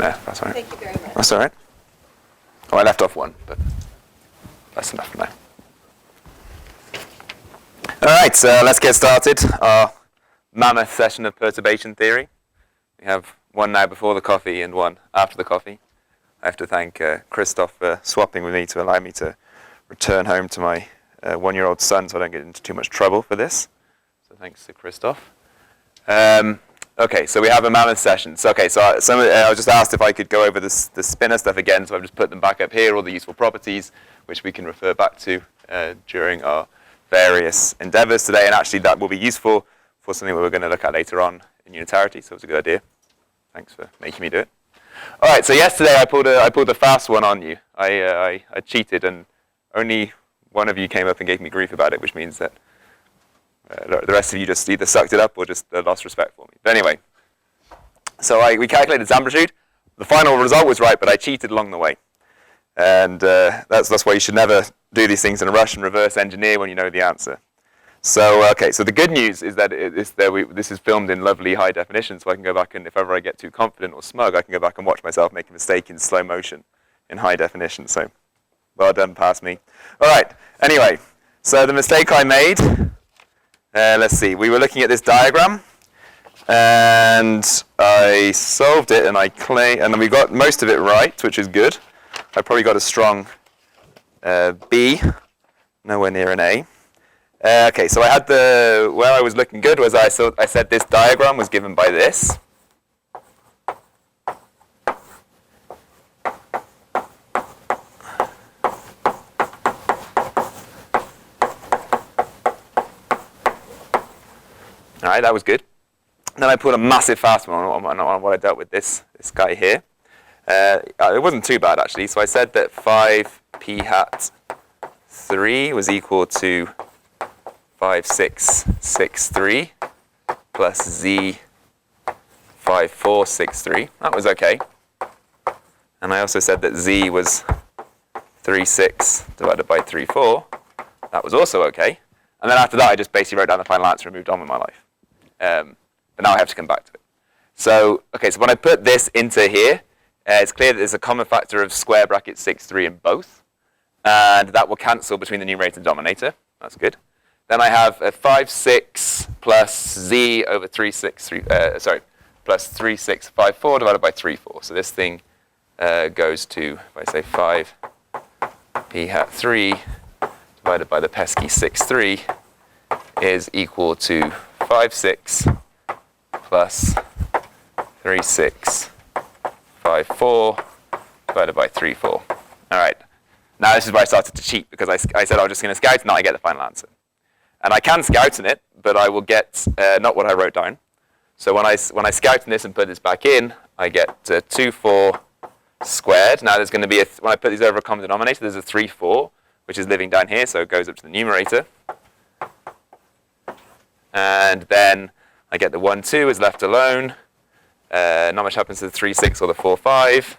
there. That's all right. Thank you very much. That's all right. Oh, I left off one, but that's enough for now. All right, so let's get started. Our mammoth session of perturbation theory. We have one now before the coffee and one after the coffee. I have to thank Christoph for swapping with me to allow me to return home to my one-year-old son so I don't get into too much trouble for this. So thanks to Christoph. Okay, so we have a mammoth session. So, okay, so I was just asked if I could go over the spinner stuff again, so I've just put them back up here, all the useful properties, which we can refer back to during our various endeavors today, and actually that will be useful for something we're going to look at later on in Unitarity, so it's a good idea. Thanks for making me do it. All right, so yesterday I pulled a fast one on you. I cheated, and only one of you came up and gave me grief about it, which means that the rest of you just either sucked it up or just lost respect for me. But anyway, so we calculated its amplitude. The final result was right, but I cheated along the way. And that's why you should never do these things in a rush and reverse engineer when you know the answer. So, okay, so the good news is that this is filmed in lovely high definition, so I can go back and if ever I get too confident or smug, I can go back and watch myself make a mistake in slow motion in high definition. So, well done, past me. All right, anyway, so the mistake I made, let's see, we were looking at this diagram, and I solved it, and we got most of it right, which is good. I probably got a strong B, nowhere near an A. Okay, so I had where I was looking good was I said this diagram was given by this. All right, that was good. Then I put a massive fast one on what I dealt with this guy here. It wasn't too bad actually. So I said that 5p hat 3 was equal to 5663 plus z 5463. That was okay. And I also said that z was 36 divided by 34. That was also okay. And then after that, I just basically wrote down the final answer and moved on with my life. But now I have to come back to it. So, okay, so when I put this into here, it's clear that there's a common factor of square bracket 6, 3 in both. And that will cancel between the numerator and denominator. That's good. Then I have a 5, 6 plus z over 3, 6, 3, plus 3, 6, 5, 4 divided by 3, 4. So this thing goes to, if I say 5 p hat 3 divided by the pesky 6, 3 is equal to 5, 6 plus 3, 6, 5, 4 divided by 3, 4. All right. Now this is where I started to cheat because I said I was just going to scout and now I get the final answer. And I can scout in it, but I will get not what I wrote down. So when I scout in this and put this back in, I get 2, 4 squared. Now there's going to be, when I put these over a common denominator, there's a 3, 4, which is living down here, so it goes up to the numerator. And then I get the 1, 2 is left alone. Not much happens to the 3, 6 or the 4, 5.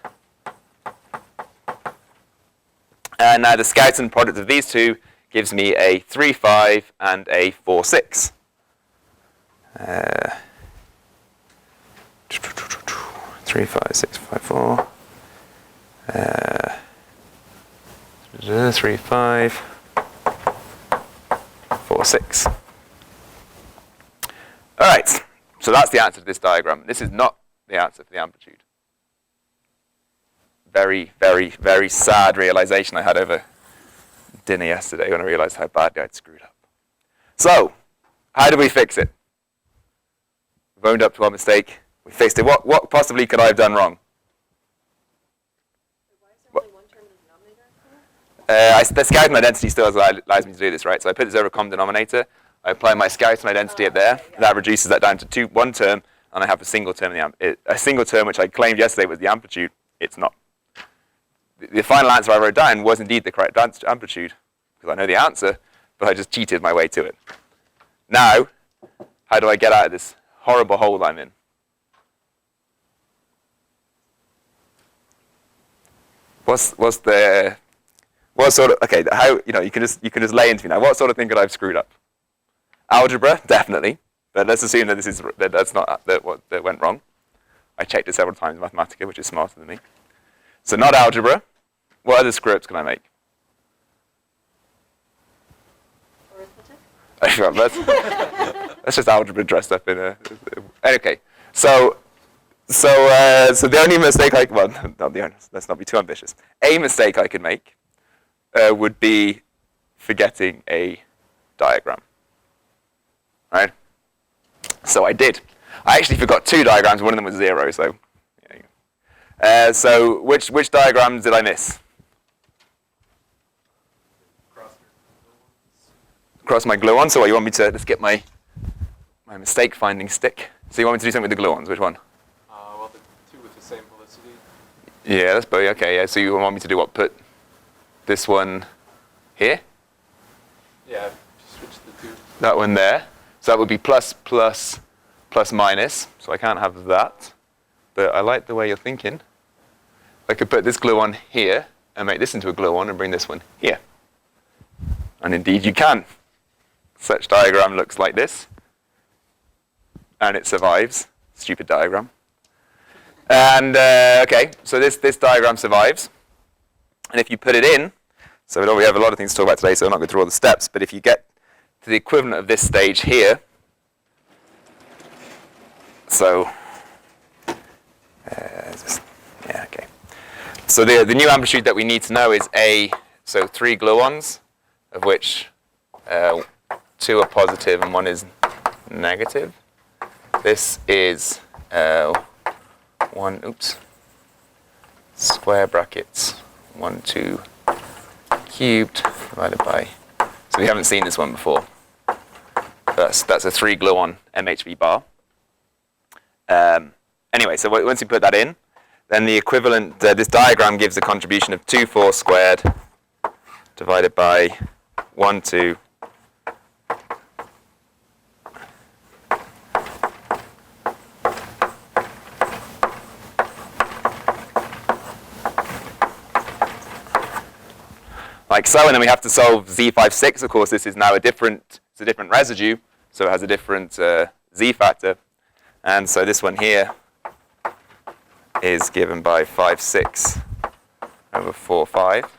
And now the Scouten product of these two gives me a 3, 5 and a 4, 6. 3, 5, 6, 5, 4. 3, 5, 4, 6. All right, so that's the answer to this diagram. This is not the answer for the amplitude. Very, very, very sad realization I had over dinner yesterday when I realized how badly I'd screwed up. So, how do we fix it? We've owned up to our mistake. We fixed it. What possibly could I have done wrong? Why is there only one term in the denominator? The Scouten identity still allows me to do this, right? So I put this over a common denominator. I apply my Scouten identity up there. Yeah. That reduces that down to one term, and I have a single term a single term which I claimed yesterday was the amplitude. It's not. The final answer I wrote down was indeed the correct amplitude, because I know the answer, but I just cheated my way to it. Now, how do I get out of this horrible hole I'm in? What sort of, okay, how, you can just lay into me now. What sort of thing could I have screwed up? Algebra, definitely. But let's assume that that's not what went wrong. I checked it several times in Mathematica, which is smarter than me. So not algebra. What other scripts can I make? Arithmetic? That's just algebra dressed up in a... Okay, so the only mistake not the only, let's not be too ambitious. A mistake I could make would be forgetting a diagram, right? So I did. I actually forgot 2 diagrams. One of them was 0. So, so which diagrams did I miss? Across my glue-on. So what, you want me to just get my mistake finding stick? So you want me to do something with the glue-ons? Which one? Well, the 2 with the same velocity. Yeah, that's both. Okay, yeah. So you want me to do what? Put this one here? Yeah, just switch the 2. That one there. So that would be plus, plus, plus, minus. So I can't have that. But I like the way you're thinking. I could put this glue-on here and make this into a glue-on and bring this one here. And indeed you can. Such diagram looks like this. And it survives. Stupid diagram. And okay, so this diagram survives. And if you put it in, so we have a lot of things to talk about today, so I'm not going through all the steps, but if you get to the equivalent of this stage here, so, yeah, okay. So the new amplitude that we need to know is so 3 gluons, of which 2 are positive and 1 is negative. This is 1, square brackets, 1, 2, cubed, divided by, so we haven't seen this one before. That's a 3 gluon MHV bar. Anyway, so once you put that in, then the equivalent, this diagram gives a contribution of 2, 4 squared divided by 1, 2. Like so, and then we have to solve Z56. Of course, this is now it's a different residue, so it has a different Z factor. And so this one here is given by 5, 6 over 4, 5.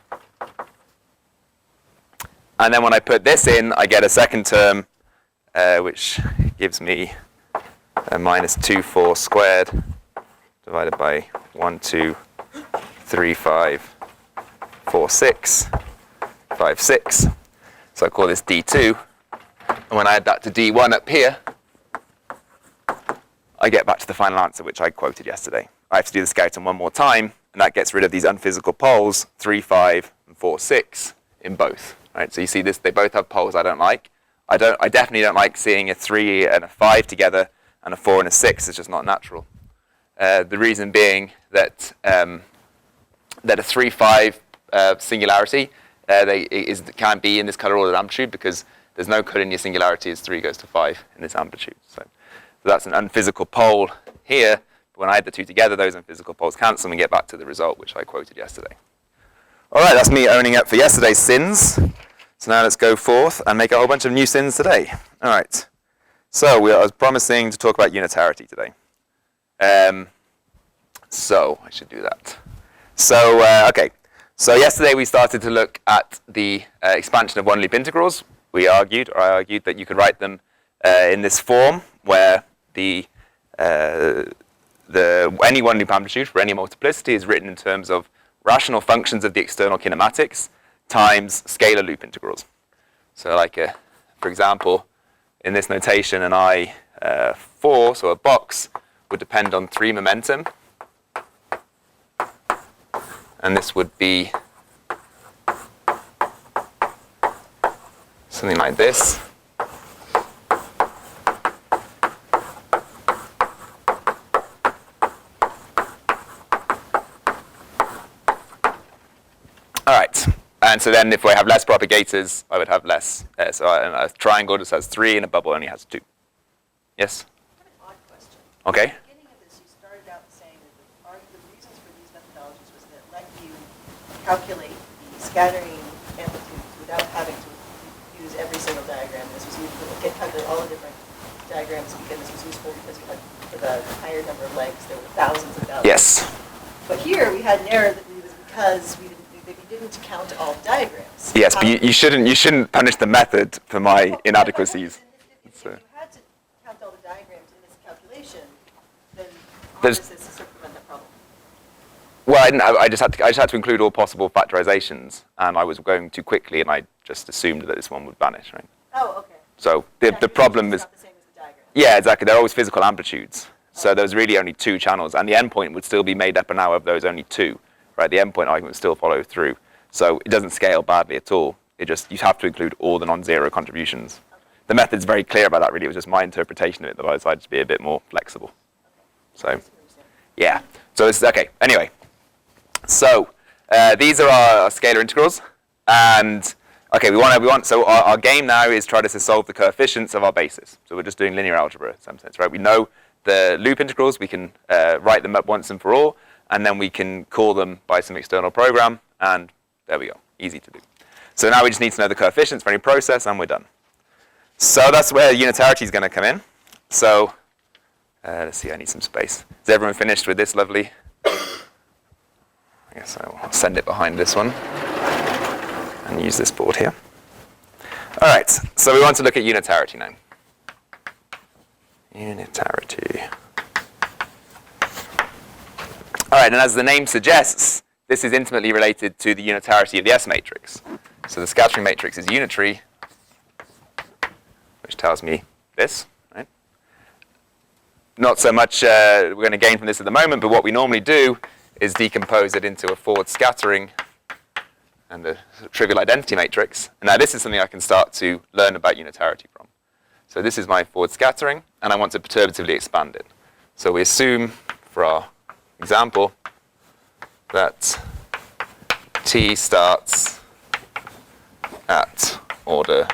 And then when I put this in, I get a second term, which gives me minus 2, 4 squared divided by 1, 2, 3, 5, 4, 6. 5, 6. So I call this D2. And when I add that to D1 up here, I get back to the final answer, which I quoted yesterday. I have to do the Ciaran one more time, and that gets rid of these unphysical poles, 3, 5, and 4, 6 in both. Right? So you see this, they both have poles I don't like. I definitely don't like seeing a 3 and a 5 together, and a 4 and a 6. It's just not natural. The reason being that a 3, 5 singularity can't be in this color ordered amplitude because there's no color in your singularity as 3 goes to 5 in this amplitude. So that's an unphysical pole here. But when I add the 2 together, those unphysical poles cancel and we get back to the result which I quoted yesterday. All right, that's me owning up for yesterday's sins. So now let's go forth and make a whole bunch of new sins today. All right. So I was promising to talk about unitarity today. So I should do that. So, okay. So yesterday we started to look at the expansion of one-loop integrals. I argued that you could write them in this form where any one-loop amplitude for any multiplicity is written in terms of rational functions of the external kinematics times scalar loop integrals. So like, for example, in this notation, an I4, so a box, would depend on 3 momentum. And this would be something like this. All right. And so then if I have less propagators, I would have less. So a triangle just has 3 and a bubble only has 2. Yes? An odd question. Okay. At the beginning of this, you started out saying that the reasons for these methodologies was that let you calculate the scattering amplitudes without having to use every single diagram. This was you could calculate all the different diagrams because this was useful because we had, for the higher number of legs, there were thousands of values. Yes. But here we had an error that was because we didn't count all the diagrams. Yes, but you shouldn't punish the method for my inadequacies. If you had to count all the diagrams in this calculation, then how There's- does this circumvent that problem? Well, I just had to include all possible factorizations, and I was going too quickly, and I just assumed that this one would vanish, right? Oh, okay. So Yeah, the problem it's is, not the same as the diagram. yeah, exactly. They're always physical amplitudes. So there's really only two channels, and the endpoint would still be made up now of those only two, right? The endpoint argument would still follow through. So it doesn't scale badly at all. It just, you have to include all the non-zero contributions. The method's very clear about that, really. It was just my interpretation of it that I decided to be a bit more flexible. So, yeah. So this is, okay, anyway. So these are our scalar integrals. And, okay, so our game now is try to solve the coefficients of our basis. So we're just doing linear algebra in some sense, right? We know the loop integrals. We can write them up once and for all. And then we can call them by some external program. And there we go, easy to do. So now we just need to know the coefficients for any process, and we're done. So that's where unitarity is going to come in. So let's see, I need some space. Is everyone finished with this lovely? I guess I'll send it behind this one and use this board here. All right, so we want to look at unitarity now. Unitarity. All right, and as the name suggests, this is intimately related to the unitarity of the S matrix. So the scattering matrix is unitary, which tells me this, right? Not so much we're going to gain from this at the moment, but what we normally do is decompose it into a forward scattering and a trivial identity matrix. And now this is something I can start to learn about unitarity from. So this is my forward scattering, and I want to perturbatively expand it. So we assume, for our example, that T starts at order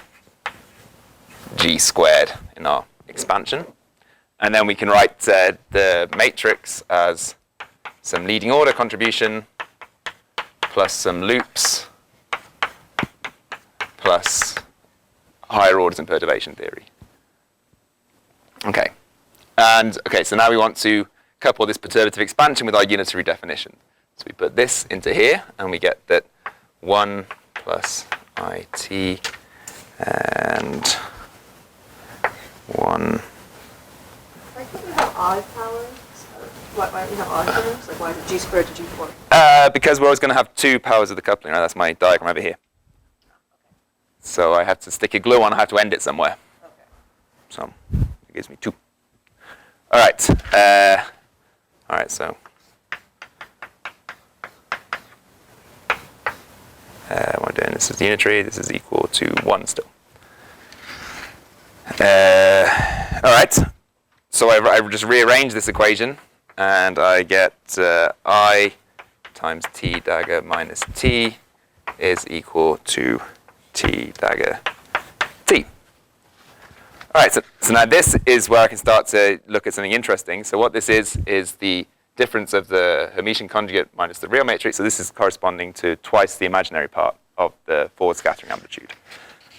G squared in our expansion. And then we can write the matrix as some leading order contribution plus some loops plus higher orders in perturbation theory. Okay. And okay, so now we want to couple this perturbative expansion with our unitary definition. So we put this into here, and we get that 1 plus IT and 1. Why can't we have odd powers? Why don't we have odd terms? Like, why is it G squared to G4? Because we're always going to have two powers of the coupling. Right? That's my diagram over here. So I have to stick a glue on. I have to end it somewhere. Okay. So it gives me 2. All right. All right. So what I'm doing, this is unitary. This is equal to 1 still. All right. So I just rearrange this equation, and I get I times T dagger minus T is equal to T dagger T. All right, so now this is where I can start to look at something interesting. So what this is the difference of the Hermitian conjugate minus the real matrix. So this is corresponding to twice the imaginary part of the forward scattering amplitude.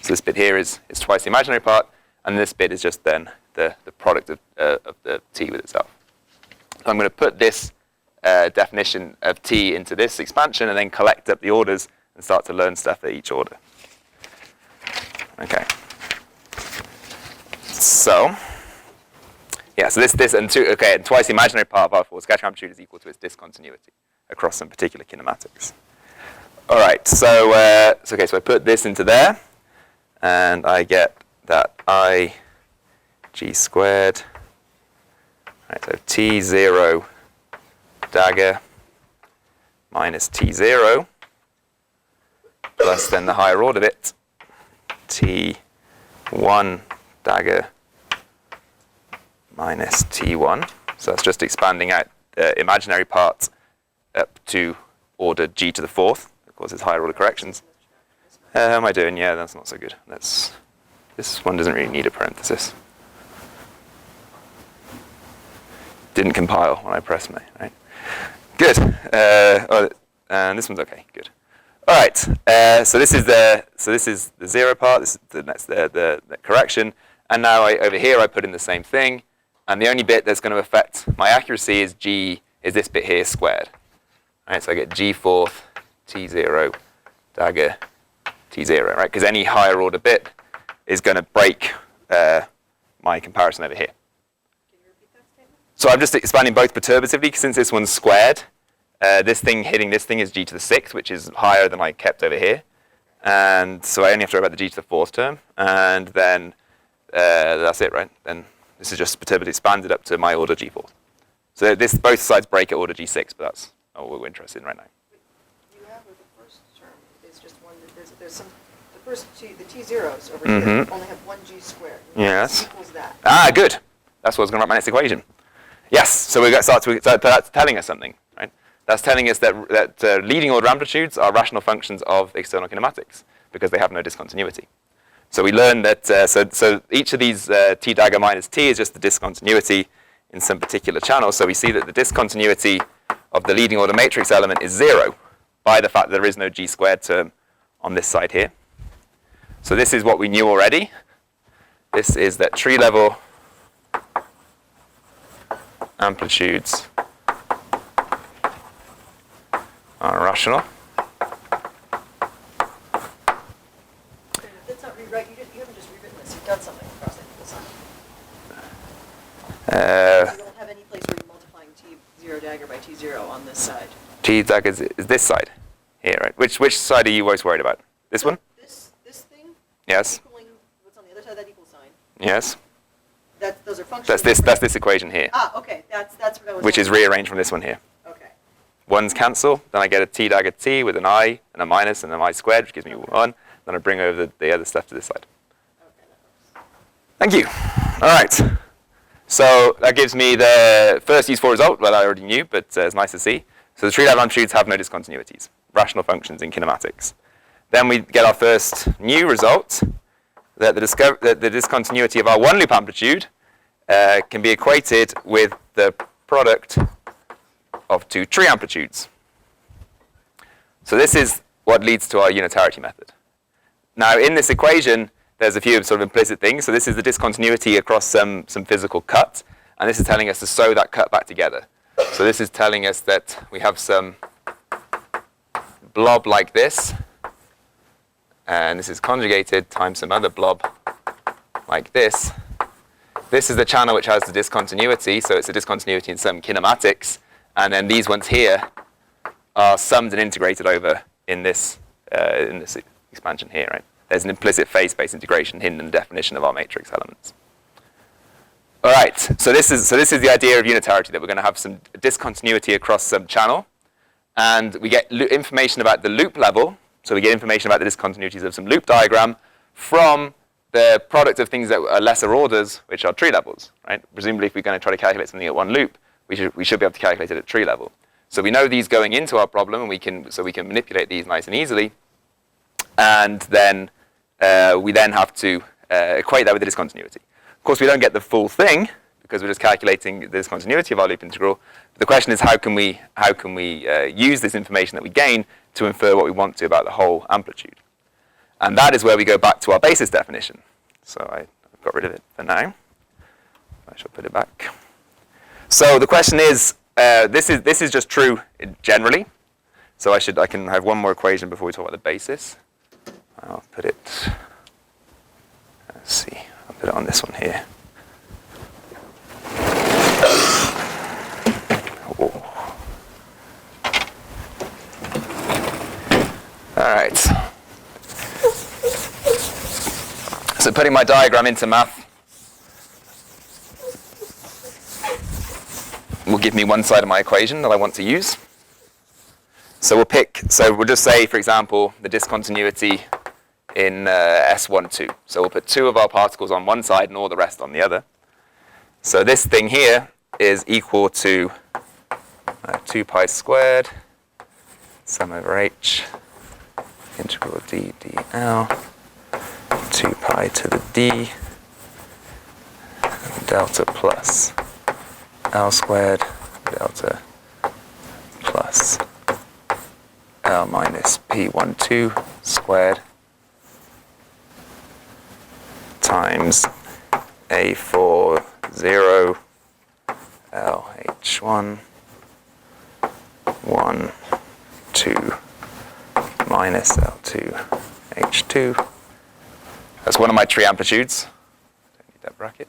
So this bit here is twice the imaginary part, and this bit is just then the product of the T with itself. So I'm going to put this definition of T into this expansion and then collect up the orders and start to learn stuff at each order. Okay. So, yeah, so this and twice the imaginary part of our forward scattering amplitude is equal to its discontinuity across some particular kinematics. All right, so I put this into there, and I get that I G squared. Right, so T0 dagger minus T0 plus then the higher order bit T1 dagger minus T1. So that's just expanding out the imaginary part up to order G to the 4th. Of course, it's higher order corrections. How am I doing? Yeah, that's not so good. This one doesn't really need a parenthesis. Didn't compile when I pressed me, right? Good. And this one's okay. Good. All right. So this is the 0 part. That's the correction, And now over here I put in the same thing. And the only bit that's going to affect my accuracy is this bit here squared. Right, so I get G4th, T0, dagger, T0, right? Because any higher order bit is going to break my comparison over here. Can you repeat that statement? So I'm just expanding both perturbatively, since this one's squared. This thing hitting this thing is G to the 6th, which is higher than I kept over here. And so I only have to worry about the G to the 4th term. And then that's it, right? Then this is just perturbative expanded up to my order G4. So both sides break at order G6, but that's not what we're interested in right now. You have with the first term is just one. There's some. The first two, the T0s over here only have 1G squared. Yes. Equals that. Ah, good. That's what I was going to write my next equation. Yes. So that's telling us something, right? That's telling us that leading order amplitudes are rational functions of external kinematics because they have no discontinuity. So we learned that, so each of these T dagger minus T is just the discontinuity in some particular channel. So we see that the discontinuity of the leading order matrix element is 0 by the fact that there is no G squared term on this side here. So this is what we knew already. This is that tree level amplitudes are rational. That's not rewrite. You haven't just rewritten this. You've done something across the equal sign. You don't have any place where you're multiplying T0 dagger by T0 on this side. T dagger is this side here, right? Which side are you most worried about? This one? This thing. Yes. Equaling what's on the other side of that equal sign. Yes. Those are functions. That's this equation here, Ah, okay. That's what I was. which is rearranged from this one here. Okay. Ones cancel, then I get a T dagger T with an I and a minus and an I squared, which gives me 1. Then I bring over the other stuff to this side. Okay, that works. Thank you. All right. So that gives me the first useful result. Well, I already knew, but it's nice to see. So the tree level amplitudes have no discontinuities, rational functions in kinematics. Then we get our first new result, that the discontinuity of our one loop amplitude can be equated with the product of two tree amplitudes. So this is what leads to our unitarity method. Now in this equation, there's a few sort of implicit things. So this is the discontinuity across some physical cut, and this is telling us to sew that cut back together. So this is telling us that we have some blob like this, and this is conjugated times some other blob like this. This is the channel which has the discontinuity, so it's a discontinuity in some kinematics, and then these ones here are summed and integrated over in this expansion here, right? There's an implicit phase-space integration hidden in the definition of our matrix elements. All right, so this is the idea of unitarity, that we're going to have some discontinuity across some channel, and we get information about the loop level. So we get information about the discontinuities of some loop diagram from the product of things that are lesser orders, which are tree levels, right? Presumably, if we're going to try to calculate something at one loop, we should be able to calculate it at tree level. So we know these going into our problem, and we can manipulate these nice and easily, and then we then have to equate that with the discontinuity. Of course, we don't get the full thing because we're just calculating the discontinuity of our loop integral. But the question is, how can we use this information that we gain to infer what we want to about the whole amplitude? And that is where we go back to our basis definition. So I've got rid of it for now. I shall put it back. So the question is, this is just true generally. So I can have one more equation before we talk about the basis. I'll put it. Let's see. I'll put it on this one here. Oh. All right. So putting my diagram into math will give me one side of my equation that I want to use. So we'll just say, for example, the discontinuity in S12. So we'll put two of our particles on one side and all the rest on the other. So this thing here is equal to 2 pi squared, sum over h, integral d dl, 2 pi to the d, delta plus L squared, delta plus L minus P12 squared times A4, 0, LH1, 1, 2, minus L2, H2. That's one of my tree amplitudes. Don't need that bracket.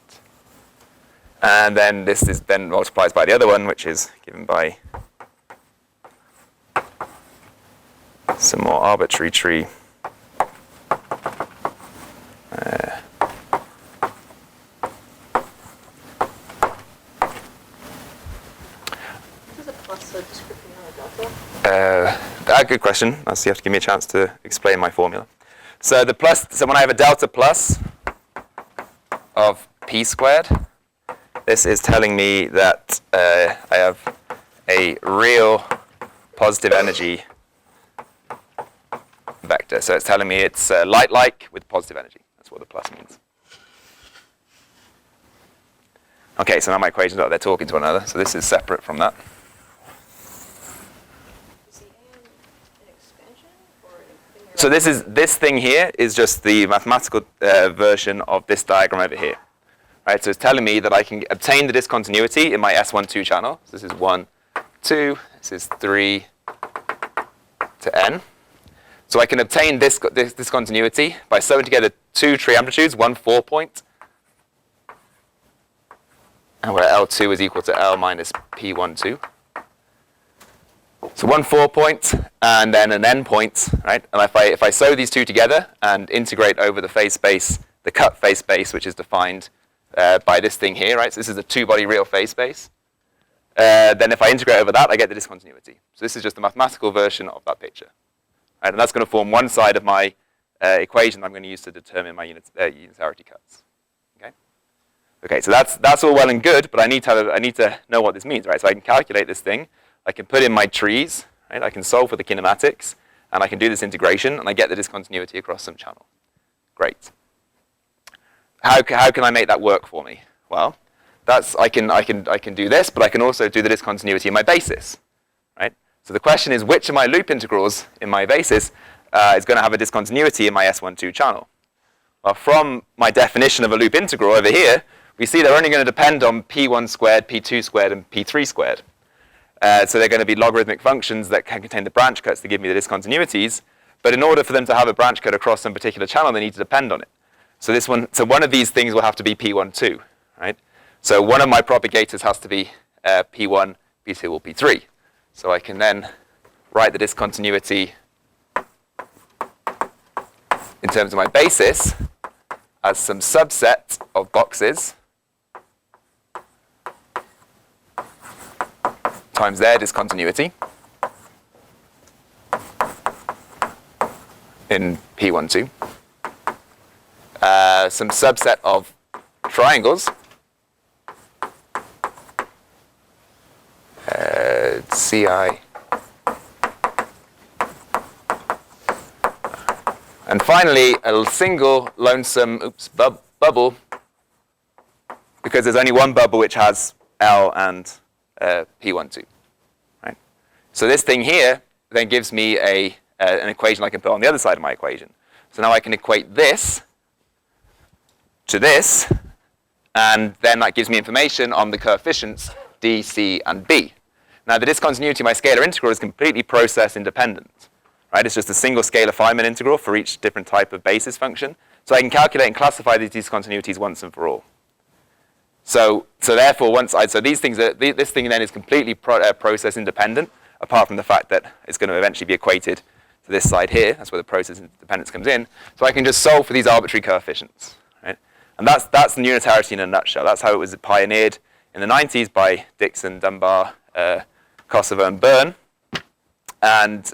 And then this is then multiplies by the other one, which is given by some more arbitrary tree. Is a plus a description or a delta? Good question. So you have to give me a chance to explain my formula. So the plus. So when I have a delta plus of p squared, this is telling me that I have a real positive energy vector. So it's telling me it's light-like with positive energy. That's what the plus means. Okay, so now my equations are they're talking to one another. So this is separate from that. Is the an expansion or an So this thing here is just the mathematical version of this diagram over here. Right, so it's telling me that I can obtain the discontinuity in my S12 channel. So this is 1, 2, this is 3 to n. So I can obtain this discontinuity by sewing together two tree amplitudes, one 4-point, and where L2 is equal to L minus P12. So one 4-point and then an n point, right? And if I sew these two together and integrate over the phase space, the cut phase space, which is defined by this thing here, right? So this is a two-body real phase space. Then if I integrate over that, I get the discontinuity. So this is just the mathematical version of that picture. Right? And that's going to form one side of my equation I'm going to use to determine my unitarity cuts. Okay? Okay, so that's all well and good, but I need to know what this means, right? So I can calculate this thing. I can put in my trees, right? I can solve for the kinematics, and I can do this integration, and I get the discontinuity across some channel. Great. How can I make that work for me? Well, I can do this, but I can also do the discontinuity in my basis, right? So the question is, which of my loop integrals in my basis is going to have a discontinuity in my S12 channel? Well, from my definition of a loop integral over here, we see they're only going to depend on P1 squared, P2 squared, and P3 squared. So they're going to be logarithmic functions that can contain the branch cuts to give me the discontinuities. But in order for them to have a branch cut across some particular channel, they need to depend on it. So one of these things will have to be P12, right? So one of my propagators has to be P1, P2, or P3. So I can then write the discontinuity in terms of my basis as some subset of boxes times their discontinuity in P12. Some subset of triangles, CI, and finally a single lonesome bubble, because there's only one bubble which has L and P12, right? So this thing here then gives me an equation I can put on the other side of my equation. So now I can equate this to this, and then that gives me information on the coefficients D, C, and B. Now the discontinuity of my scalar integral is completely process independent, right? It's just a single scalar Feynman integral for each different type of basis function. So I can calculate and classify these discontinuities once and for all. So therefore, this thing then is completely process independent, apart from the fact that it's going to eventually be equated to this side here. That's where the process independence comes in. So I can just solve for these arbitrary coefficients, right? And that's the unitarity in a nutshell. That's how it was pioneered in the 90s by Dixon, Dunbar, Kosovo, and Byrne. And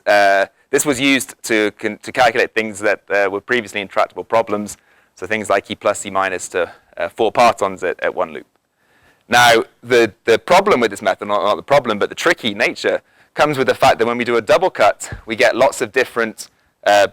this was used to calculate things that were previously intractable problems. So things like E plus, E minus to 4 partons at one loop. Now, the problem with this method, not the problem, but the tricky nature, comes with the fact that when we do a double cut, we get lots of different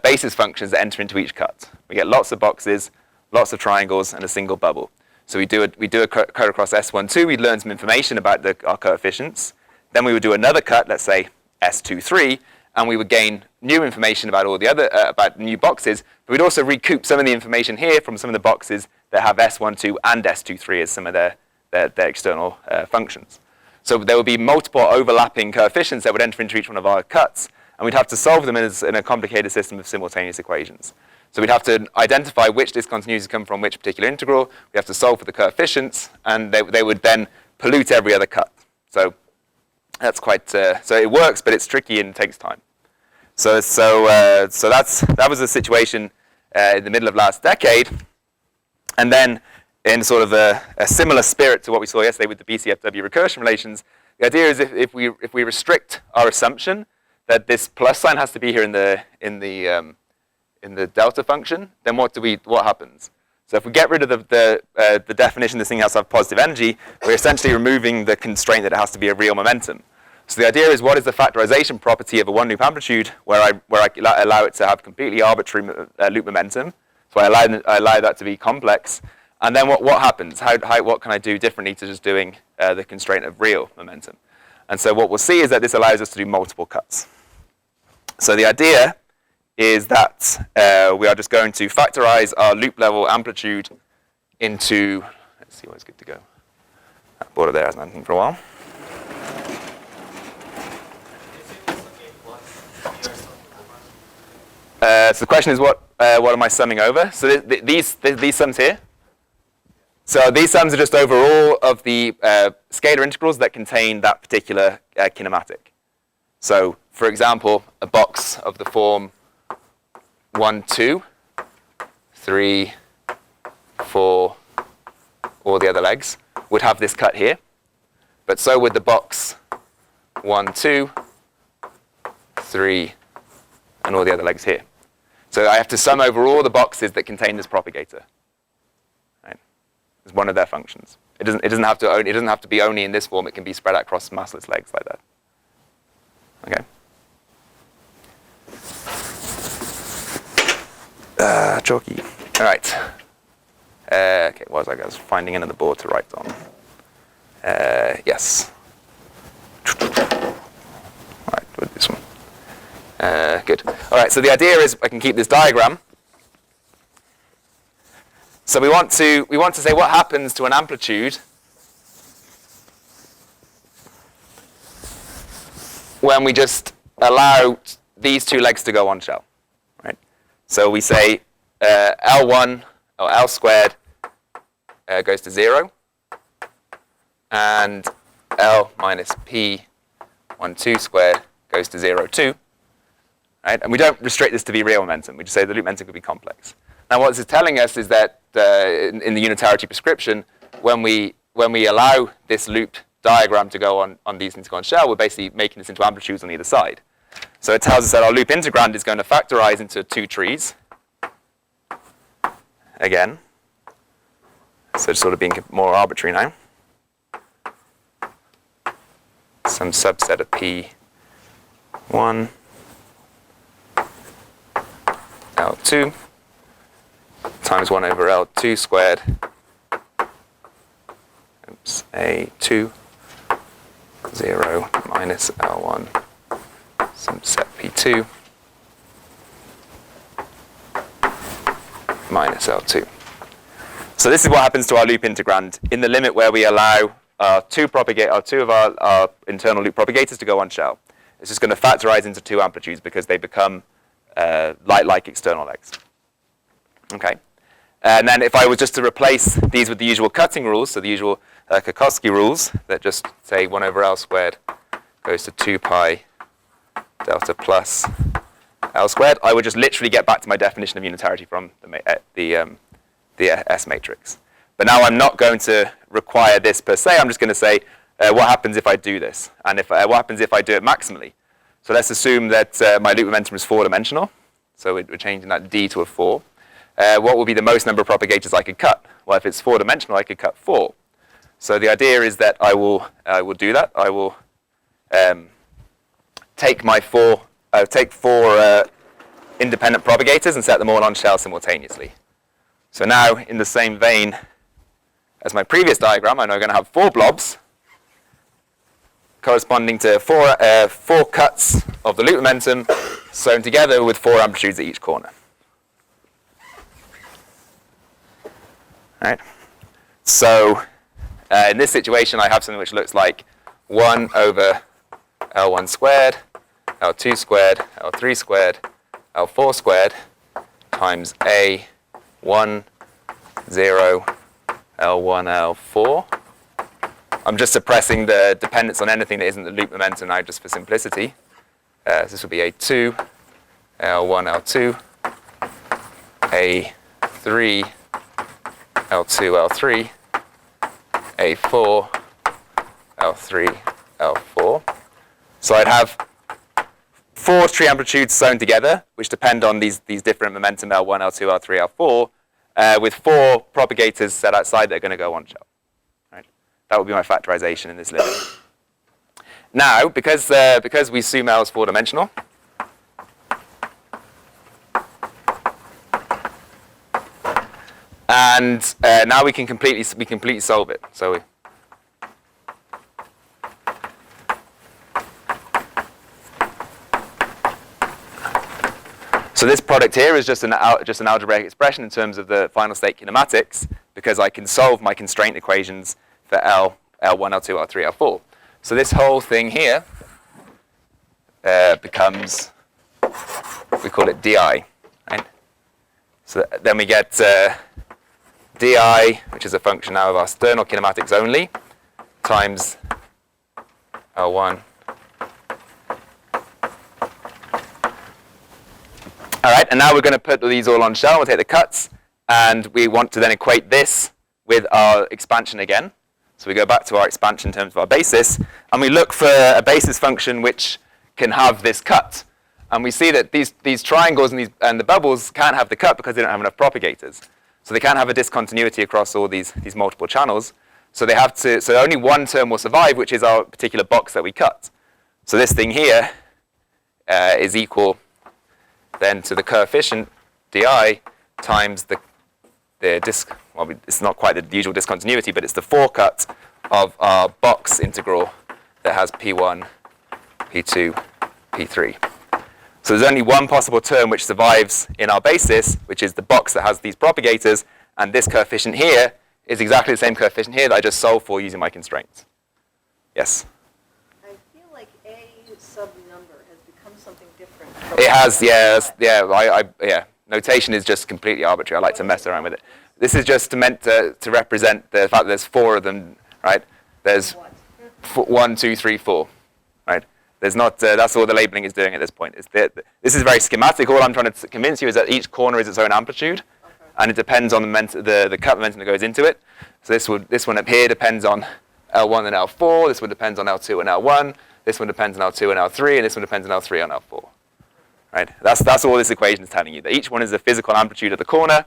basis functions that enter into each cut. We get lots of boxes, lots of triangles, and a single bubble. So we do a cut across S12, we learn some information about our coefficients. Then we would do another cut, let's say S23, and we would gain new information about all the other about new boxes, but we'd also recoup some of the information here from some of the boxes that have S12 and S23 as some of their external functions. So there would be multiple overlapping coefficients that would enter into each one of our cuts, and we'd have to solve them in a complicated system of simultaneous equations. So we'd have to identify which discontinuities come from which particular integral. We have to solve for the coefficients, and they would then pollute every other cut. So that's quite, so it works, but it's tricky and takes time. So that was the situation in the middle of last decade. And then in sort of a similar spirit to what we saw yesterday with the BCFW recursion relations, the idea is if we restrict our assumption that this plus sign has to be here in the delta function, then what happens? So if we get rid of the definition this thing has to have positive energy, we're essentially removing the constraint that it has to be a real momentum. So the idea is, what is the factorization property of a one loop amplitude where I allow it to have completely arbitrary loop momentum? So I allow that to be complex. And then what happens? What can I do differently to just doing the constraint of real momentum? And so what we'll see is that this allows us to do multiple cuts. So the idea is that we are just going to factorize our loop level amplitude into, let's see what's good to go. That border there hasn't anything for a while. So the question is, what am I summing over? So these sums here. So these sums are just over all of the scalar integrals that contain that particular kinematic. So, for example, a box of the form 1, 2, 3, 4, all the other legs would have this cut here. But so would the box 1, 2, 3, and all the other legs here. So I have to sum over all the boxes that contain this propagator. Right? It's one of their functions. It doesn't have to be only in this form. It can be spread out across massless legs like that. Okay. Chalky. All right. Okay. What was I was finding another board to write on? Yes. All right. With this one. Good. All right, so the idea is I can keep this diagram. So we want to say what happens to an amplitude when we just allow these two legs to go on shell, right? So we say L1 or L squared goes to 0, and L minus P12 squared goes to 0, 2. Right? And we don't restrict this to be real momentum. We just say the loop momentum could be complex. Now, what this is telling us is that in the unitarity prescription, when we allow this looped diagram to go on these things to go on shell, we're basically making this into amplitudes on either side. So it tells us that our loop integrand is going to factorize into two trees. Again. So it's sort of being more arbitrary now. Some subset of P1. L2 times 1 over L2 squared, A2, 0 minus L1, subset P2, minus L2. So this is what happens to our loop integrand in the limit where we allow two of our internal loop propagators to go on shell. It's just going to factorize into two amplitudes because they become light-like external legs. Okay, and then if I was just to replace these with the usual cutting rules, so the usual Kokoski rules that just say 1 over L squared goes to 2 pi delta plus L squared, I would just literally get back to my definition of unitarity from the S matrix. But now I'm not going to require this per se. I'm just going to say what happens if I do this, and what happens if I do it maximally. So let's assume that my loop momentum is 4-dimensional. So we're changing that D to a 4. What would be the most number of propagators I could cut? Well, if it's 4-dimensional, I could cut 4. So the idea is that I will do that. I will take four independent propagators and set them all on shell simultaneously. So now, in the same vein as my previous diagram, I'm now going to have 4 blobs corresponding to four cuts of the loop momentum sewn together with 4 amplitudes at each corner. All right. So in this situation, I have something which looks like 1 over L1 squared, L2 squared, L3 squared, L4 squared times A1, 0, L1, L4. I'm just suppressing the dependence on anything that isn't the loop momentum now just for simplicity. So this would be A2, L1, L2, A3, L2, L3, A4, L3, L4. So I'd have 4 tree amplitudes sewn together, which depend on these different momentum L1, L2, L3, L4, with 4 propagators set outside that are going to go on shell. Right? That would be my factorization in this limit. Now, because we assume L is 4-dimensional, and now we can completely solve it. So this product here is just an algebraic expression in terms of the final state kinematics, because I can solve my constraint equations for L1, L2, L3, L4. So this whole thing here becomes, we call it DI, right? So then we get DI, which is a function now of our sternal kinematics only, times L1. All right, and now we're going to put these all on shell. We'll take the cuts, and we want to then equate this with our expansion again. So we go back to our expansion in terms of our basis, and we look for a basis function which can have this cut. And we see that these triangles and the bubbles can't have the cut because they don't have enough propagators. So they can't have a discontinuity across all these multiple channels. So they have to. So only one term will survive, which is our particular box that we cut. So this thing here is equal then to the coefficient di times the well, it's not quite the usual discontinuity, but it's the forecut of our box integral that has P1, P2, P3. So there's only one possible term which survives in our basis, which is the box that has these propagators, and this coefficient here is exactly the same coefficient here that I just solved for using my constraints. Yes? I feel like A sub number has become something different. It has, yeah. Notation is just completely arbitrary. I like to mess around with it. This is just meant to represent the fact that there's 4 of them, right? There's 1, 2, 3, 4, right? There's not. That's all the labeling is doing at this point. This is very schematic. All I'm trying to convince you is that each corner is its own amplitude, and it depends on the cut momentum that goes into it. So this one up here depends on L1 and L4. This one depends on L2 and L1. This one depends on L2 and L3, and this one depends on L3 and L4. Right? That's all this equation is telling you. That each one is the physical amplitude of the corner,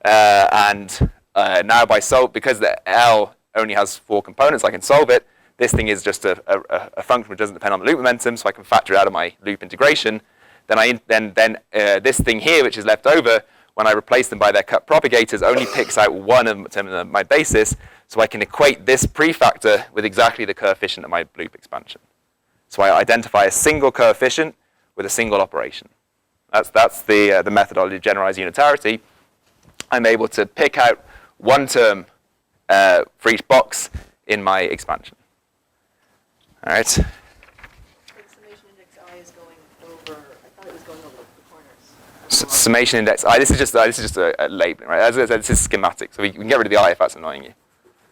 and now because the L only has 4 components, I can solve it. This thing is just a function which doesn't depend on the loop momentum, so I can factor it out of my loop integration. Then this thing here, which is left over, when I replace them by their cut propagators, only picks out one of my basis, so I can equate this prefactor with exactly the coefficient of my loop expansion. So I identify a single coefficient with a single operation. That's the methodology of generalized unitarity. I'm able to pick out one term for each box in my expansion. All right. The summation index I is going over. I thought it was going over the corners. Summation index I. This is just a labeling, right? As I said, this is schematic, so we can get rid of the I if that's annoying you.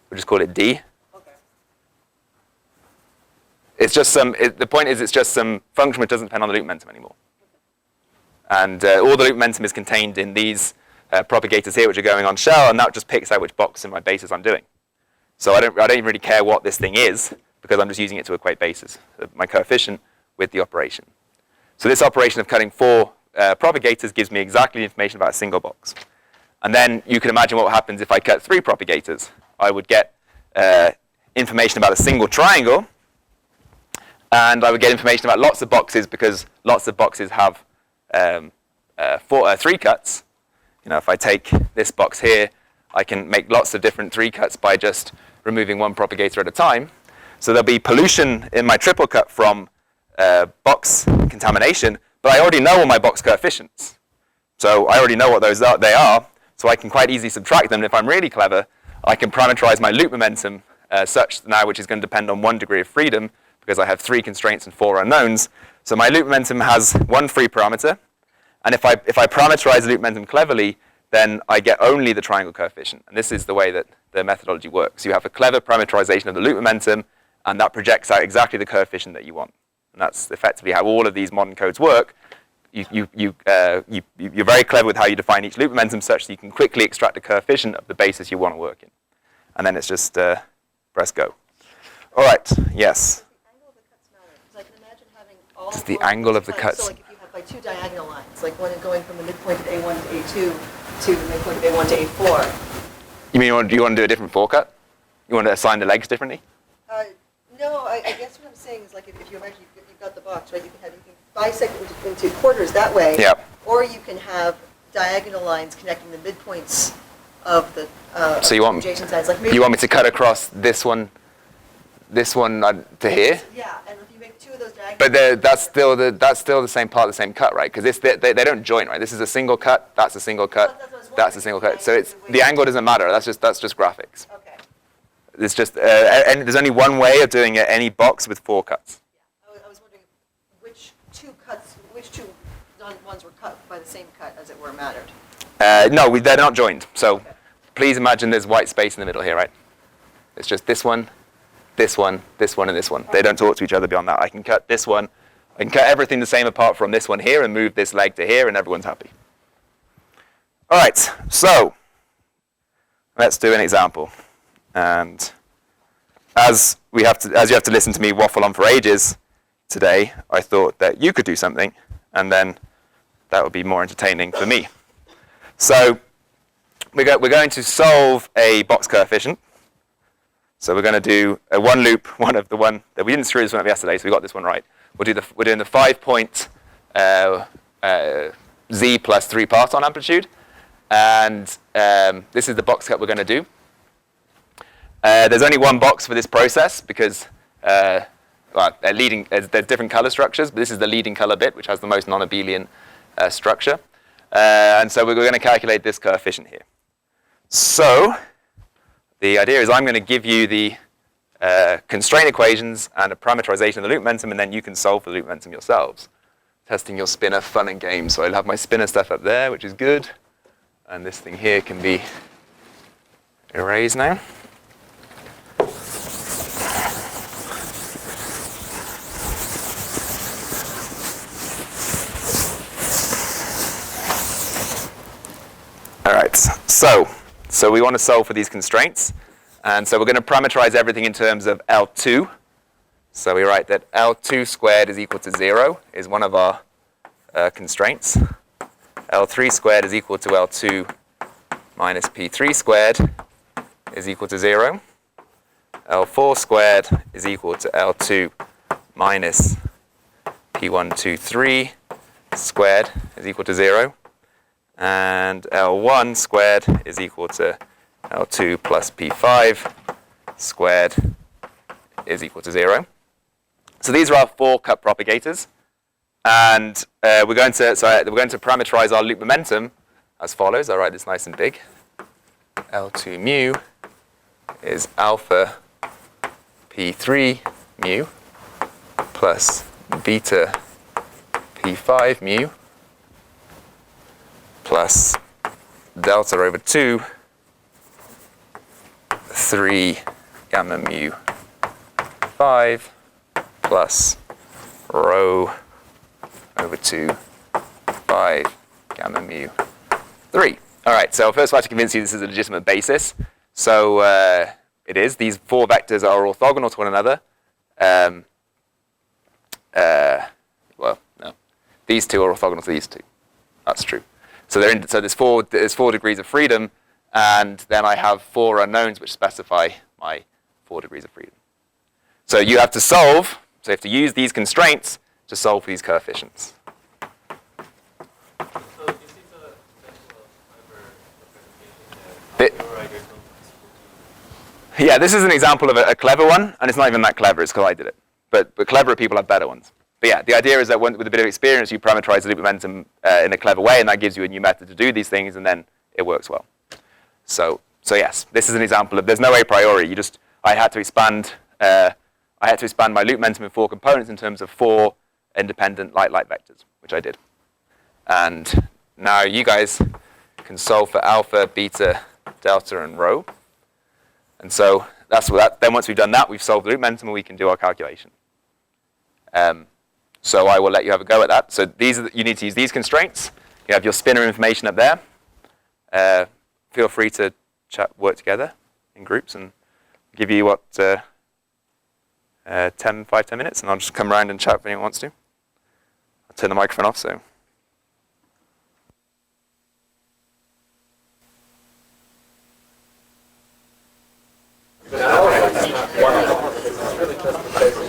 We'll just call it D. Okay. It's just the point is, it's just some function which doesn't depend on the loop momentum anymore. And all the loop momentum is contained in these propagators here, which are going on shell, and that just picks out which box in my basis I'm doing. So I don't even really care what this thing is, because I'm just using it to equate basis, my coefficient with the operation. So this operation of cutting 4 propagators gives me exactly the information about a single box. And then you can imagine what happens if I cut 3 propagators. I would get information about a single triangle, and I would get information about lots of boxes, because lots of boxes have 3 cuts. You know, if I take this box here, I can make lots of different 3 cuts by just removing one propagator at a time. So there'll be pollution in my triple cut from box contamination, but I already know all my box coefficients. So I already know what they are, so I can quite easily subtract them. And if I'm really clever, I can parameterize my loop momentum such now, which is going to depend on 1 degree of freedom, because I have 3 constraints and 4 unknowns. So my loop momentum has 1 free parameter. And if I parameterize the loop momentum cleverly, then I get only the triangle coefficient. And this is the way that the methodology works. You have a clever parameterization of the loop momentum, and that projects out exactly the coefficient that you want. And that's effectively how all of these modern codes work. You're very clever with how you define each loop momentum such that you can quickly extract a coefficient of the basis you want to work in. And then it's just press go. All right, yes? The angle of the cuts matter. Because I can imagine having all Just the four angle of the cuts. cuts. So like if you have like 2 diagonal lines, like one going from the midpoint of A1 to A2 to the midpoint of A1 to A4. You mean you want to do a different forecut? You want to assign the legs differently? No, I guess what I'm saying is like if you imagine you've got the box, right? You can bisect it into quarters that way. Yep. Or you can have diagonal lines connecting the midpoints of the So you want adjacent sides. Like maybe you want me to cut across this one to here? Yeah, and if you make 2 of those diagonal. But that's still the same part, the same cut, right? Because they don't join, right? This is a single cut. That's a single cut. That's a single cut. So it's the angle doesn't matter. That's just graphics. Okay. It's just and there's only one way of doing any box with 4 cuts. Yeah. I was wondering which 2 ones were cut by the same cut, as it were, mattered. No, they're not joined. So Okay. please imagine there's white space in the middle here, right? It's just this one, this one, this one, and this one. They don't talk to each other beyond that. I can cut this one. I can cut everything the same apart from this one here and move this leg to here, and everyone's happy. All right, so let's do an example. And as you have to listen to me waffle on for ages today, I thought that you could do something, and then that would be more entertaining for me. So we're going to solve a box coefficient. So we're going to do a one loop, one that we didn't screw this one up yesterday, so we got this one right. We're doing the 5-point z plus 3 parton amplitude, and this is the box cut we're going to do. There's only one box for this process because there's different color structures, but this is the leading color bit, which has the most non-abelian structure. And so we're going to calculate this coefficient here. So the idea is I'm going to give you the constraint equations and a parameterization of the loop momentum, and then you can solve for the loop momentum yourselves. Testing your spinner, fun and games. So I'll have my spinner stuff up there, which is good. And this thing here can be erased now. All right, so we want to solve for these constraints. And so we're going to parameterize everything in terms of L2. So we write that L2 squared is equal to 0 is one of our constraints. L3 squared is equal to L2 minus P3 squared is equal to 0. L4 squared is equal to L2 minus P123 squared is equal to 0. And L1 squared is equal to L2 plus P5 squared is equal to 0. So these are our 4 cut propagators. And we're going to parameterize our loop momentum as follows. I'll write this nice and big. L2 mu is alpha P3 mu plus beta P5 mu plus delta over 2, 3 gamma mu 5 plus rho over 2, 5 gamma mu 3. All right, so first I have to convince you this is a legitimate basis. So it is. These 4 vectors are orthogonal to one another. Well, no. These 2 are orthogonal to these 2. That's true. So there's 4 degrees of freedom, and then I have 4 unknowns which specify my 4 degrees of freedom. So you have to solve, so you have to use these constraints to solve for these coefficients. So you see the potential of fiber representation that Yeah, this is an example of a clever one, and it's not even that clever, it's because I did it. But cleverer people have better ones. But yeah, the idea is that with a bit of experience, you parameterize the loop momentum in a clever way, and that gives you a new method to do these things, and then it works well. So yes, this is an example of, there's no a priori. I had to expand my loop momentum in 4 components in terms of 4 independent light vectors, which I did. And now you guys can solve for alpha, beta, delta, and rho. And so then once we've done that, we've solved the loop momentum, and we can do our calculation. So I will let you have a go at that. So you need to use these constraints. You have your spinner information up there. Feel free to work together in groups and give you 5-10 minutes, and I'll just come around and chat if anyone wants to. I'll turn the microphone off, so.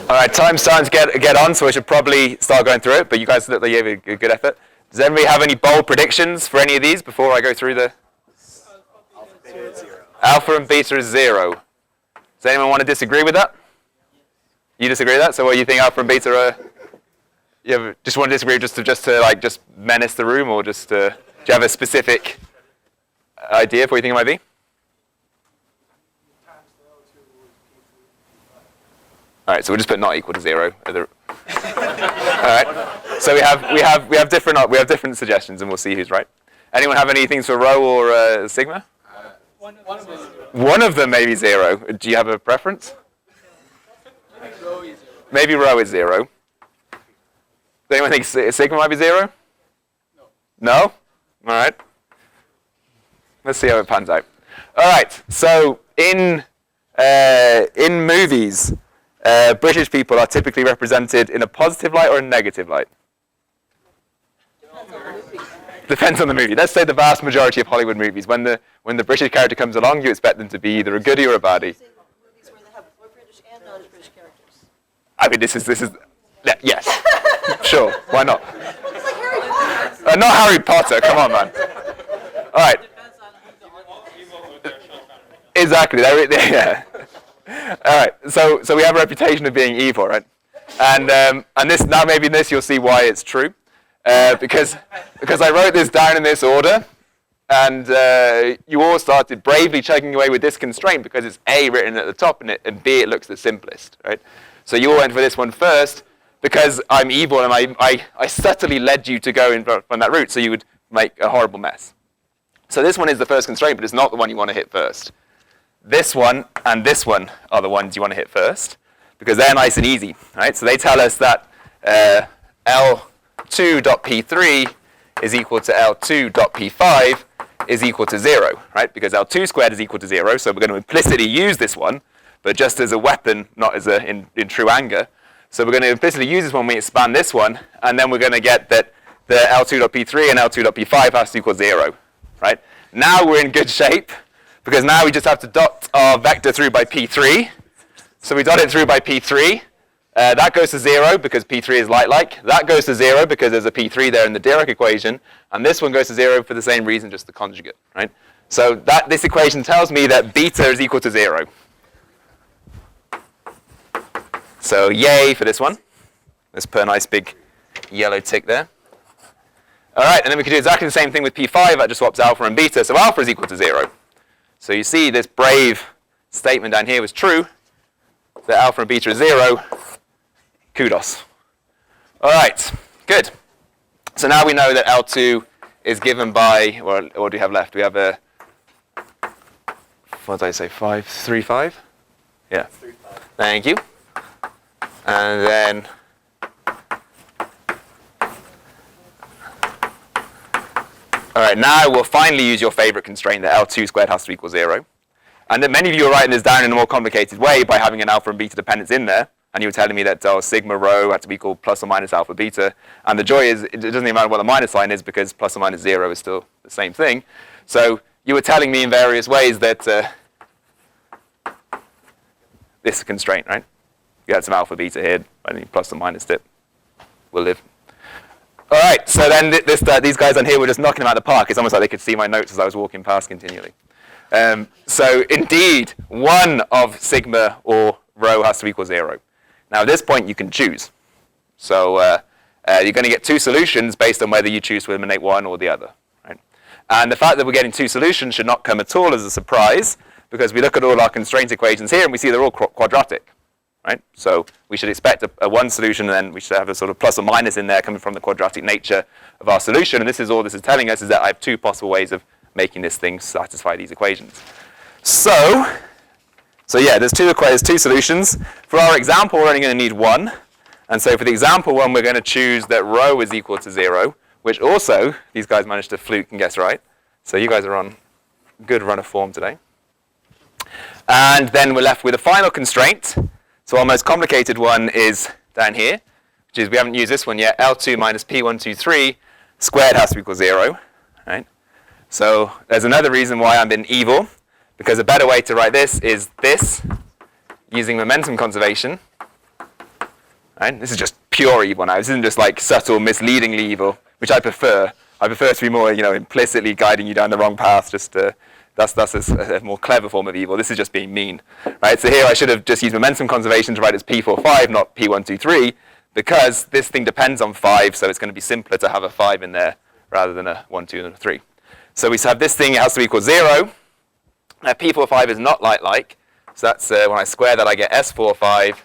All right, time's starting to get on, so we should probably start going through it, but you guys look like you have a good effort. Does anybody have any bold predictions for any of these before I go through the? Alpha and beta is 0. Does anyone want to disagree with that? You disagree with that? So what, you think alpha and beta are? You just want to disagree just to menace the room, or just do you have a specific idea for what you think it might be? All right, so we'll just put not equal to 0. All right. So we have different suggestions, and we'll see who's right. Anyone have any things for rho or sigma? One of them may be 0. Do you have a preference? Maybe rho is 0. Does anyone think sigma might be 0? No? All right. Let's see how it pans out. All right. So in movies, British people are typically represented in a positive light or a negative light. Depends on the movie. Let's say the vast majority of Hollywood movies, when the British character comes along, you expect them to be either a goodie or a baddie. Movies where they have British and non-British characters. I mean, this is yes, sure, why not? It's like Harry Potter. Not Harry Potter. Come on, man. All right. Exactly. Yeah. All right. So we have a reputation of being evil, right? And maybe in this you'll see why it's true. Because I wrote this down in this order, and you all started bravely chugging away with this constraint because it's A written at the top and B it looks the simplest, right? So you all went for this one first because I'm evil and I subtly led you to go from that route so you would make a horrible mess. So this one is the first constraint, but it's not the one you want to hit first. This one and this one are the ones you want to hit first because they're nice and easy, right? So they tell us that L2.P3 is equal to L2.P5 is equal to 0, right? Because L2 squared is equal to 0, so we're going to implicitly use this one, but just as a weapon, not as in true anger. So we're going to implicitly use this one when we expand this one, and then we're going to get that the L2.P3 and L2.P5 has to equal 0, right? Now we're in good shape, because now we just have to dot our vector through by P3. So we dot it through by P3. That goes to 0 because P3 is light-like. That goes to 0 because there's a P3 there in the Dirac equation. And this one goes to 0 for the same reason, just the conjugate, right? So this equation tells me that beta is equal to 0. So yay for this one. Let's put a nice big yellow tick there. All right, and then we can do exactly the same thing with P5. That just swaps alpha and beta. So alpha is equal to 0. So you see this brave statement down here was true, that alpha and beta is 0. Kudos. All right, good. So now we know that L2 is given by, what do we have left? We have what did I say, 5, 3, 5? Yeah. 3, 5. Thank you. And then, all right, now we'll finally use your favorite constraint that L2 squared has to equal 0. And then many of you are writing this down in a more complicated way by having an alpha and beta dependence in there. And you were telling me that sigma rho had to be equal plus or minus alpha beta. And the joy is, it doesn't even matter what the minus sign is because plus or minus 0 is still the same thing. So you were telling me in various ways that this is a constraint, right? You had some alpha beta here, only plus or minus it will live. All right, so then these guys on here were just knocking them out of the park. It's almost like they could see my notes as I was walking past continually. So indeed, one of sigma or rho has to equal 0. Now at this point you can choose. So you're going to get two solutions based on whether you choose to eliminate one or the other. Right? And the fact that we're getting two solutions should not come at all as a surprise, because we look at all our constraint equations here and we see they're all quadratic. Right? So we should expect a one solution, and then we should have a sort of plus or minus in there coming from the quadratic nature of our solution. And this is all this is telling us, is that I have two possible ways of making this thing satisfy these equations. So yeah, there's two solutions. For our example, we're only going to need one. And so for the example one, we're going to choose that rho is equal to 0, which also these guys managed to fluke and guess right. So you guys are on a good run of form today. And then we're left with a final constraint. So our most complicated one is down here, which is, we haven't used this one yet, L2 minus P123 squared has to equal 0. Right? So there's another reason why I'm in evil, because a better way to write this is this, using momentum conservation. Right? This is just pure evil now. This isn't just like subtle, misleadingly evil, which I prefer. I prefer to be more, implicitly guiding you down the wrong path. That's a more clever form of evil. This is just being mean. Right? So here I should have just used momentum conservation to write as P45, not P123, because this thing depends on 5, so it's going to be simpler to have a 5 in there rather than a 1, 2, and a 3. So we have this thing, it has to equal 0. Now P45 is not like, so that's when I square that I get S45,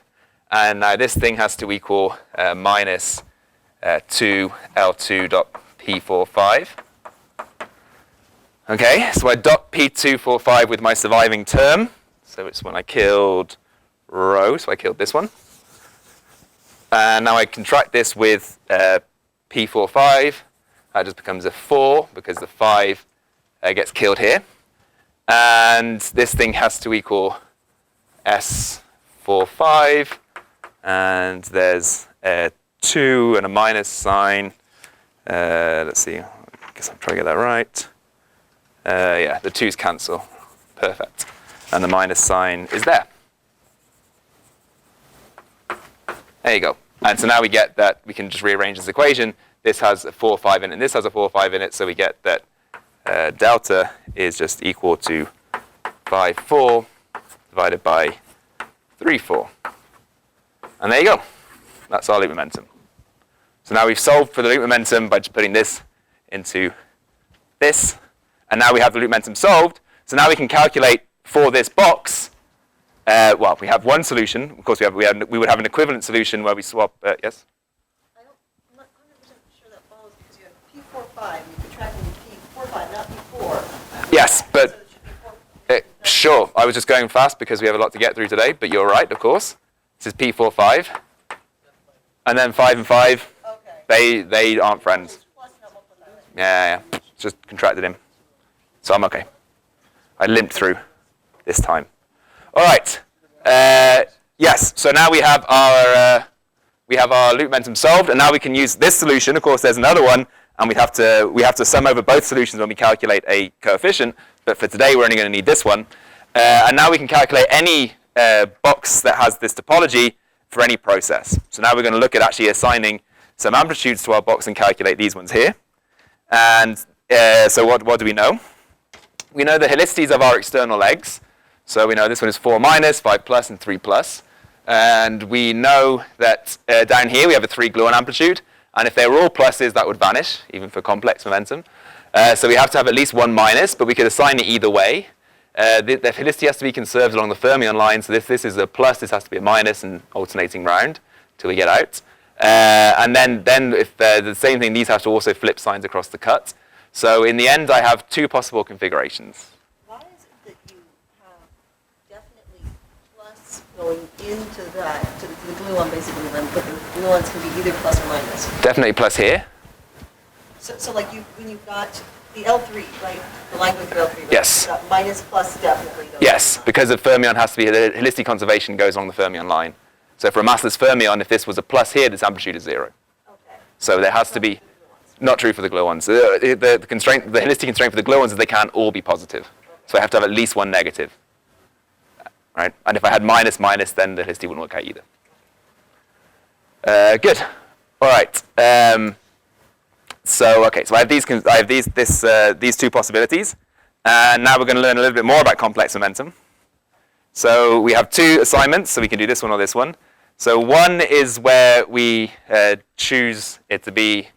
and now this thing has to equal minus 2 L2 dot P45. Okay, so I dot P245 with my surviving term, so it's when I killed rho, so I killed this one. And now I contract this with P45, that just becomes a 4 because the 5 gets killed here. And this thing has to equal S45, and there's a 2 and a minus sign. Let's see, I guess I'm trying to get that right. Yeah, the 2's cancel. Perfect. And the minus sign is there. There you go. And so now we get that we can just rearrange this equation. This has a 4, 5 in it, and this has a 4, 5 in it, so we get that delta is just equal to 5, 4 divided by 3, 4. And there you go. That's our loop momentum. So now we've solved for the loop momentum by just putting this into this. And now we have the loop momentum solved. So now we can calculate for this box. Well, we have one solution. Of course, we would have an equivalent solution where we swap. Yes? I'm not 100% sure that follows, because you have P45, and you're contracting P45, not P4. Yes, but So it should be 4. sure. I was just going fast because we have a lot to get through today. But you're right, of course. This is P45. And then 5 and 5, Okay. they aren't friends. Plus and I'm up with that. Yeah. Just contracted him. So I'm okay. I limped through this time. All right. Yes. So now we have our loop momentum solved, and now we can use this solution. Of course, there's another one, and we have to sum over both solutions when we calculate a coefficient. But for today, we're only going to need this one. And now we can calculate any box that has this topology for any process. So now we're going to look at actually assigning some amplitudes to our box and calculate these ones here. And so what do we know? We know the helicities of our external legs. So we know this one is 4 minus, 5 plus, and 3 plus. And we know that down here we have a 3 gluon amplitude. And if they were all pluses, that would vanish, even for complex momentum. So we have to have at least one minus, but we could assign it either way. The helicity has to be conserved along the fermion line. So if this is a plus, this has to be a minus and alternating round till we get out. And then if the same thing, these have to also flip signs across the cut. So in the end, I have two possible configurations. Why is it that you have definitely plus going into that, to the gluon basically, then, but the gluons can be either plus or minus? Definitely plus here. So like when you've got the L3, right? The line going through L3, right? Yes. You've got minus plus definitely. Those Yes, because the fermion has to be, the helicity conservation goes along the fermion line. So for a massless fermion, if this was a plus here, this amplitude is 0. Okay. So there has to be, not true for the gluons. The constraint, the helicity constraint for the gluons is they can't all be positive. So I have to have at least one negative. Right? And if I had minus, minus, then the helicity wouldn't work out either. Good. All right. So I have these two possibilities. And now we're going to learn a little bit more about complex momentum. So we have two assignments, so we can do this one or this one. So one is where we choose it to be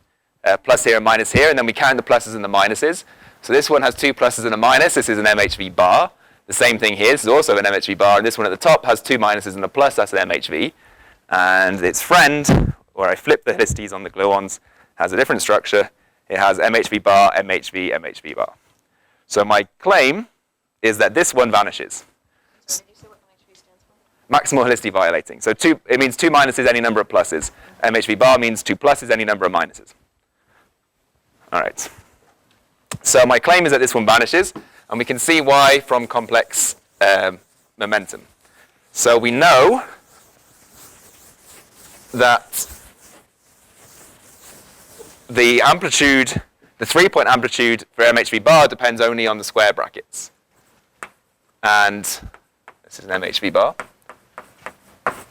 plus here and minus here, and then we count the pluses and the minuses. So this one has two pluses and a minus. This is an MHV bar. The same thing here. This is also an MHV bar, and this one at the top has two minuses and a plus. That's an MHV. And its friend, where I flip the helicities on the gluons, has a different structure. It has MHV bar, MHV, MHV bar. So my claim is that this one vanishes. So did you say what MHV stands for? Maximal helicity violating. So it means two minuses, any number of pluses. MHV bar means two pluses, any number of minuses. All right. So my claim is that this one vanishes, and we can see why from complex momentum. So we know that the amplitude, the 3-point amplitude for MHV bar depends only on the square brackets. And this is an MHV bar.